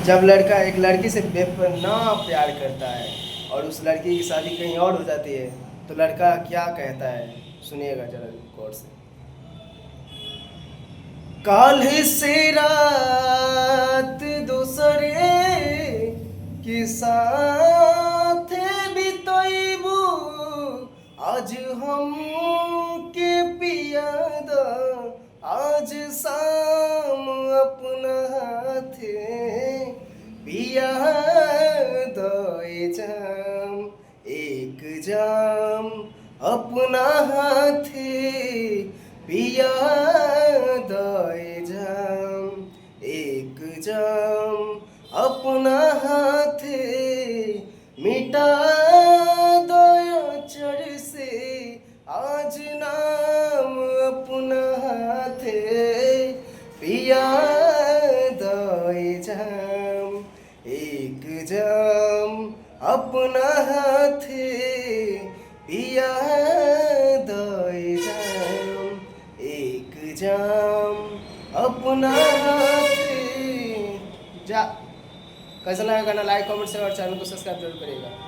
जब लड़का एक लड़की से बेपनाह प्यार करता है और उस लड़की की शादी कहीं और हो जाती है तो लड़का क्या कहता है, सुनिएगा जरा गौर से। काल से रात दूसरे के साथ बितैबू, आज हम के पियादा आज शाम अपना हाथे पिया दे जाम, एक जाम अपना हाथे पिया दे जाम, एक जाम अपना हाथे मिटा दो चर से आज नाम अपना हाथे पिया दे जाम, एक जाम अपना हाथे पिया दे जाम, एक जाम अपना हाथे जा। कैसा लगा गाना, लाइक कमेंट शेयर और चैनल को सब्सक्राइब जरूर करिएगा।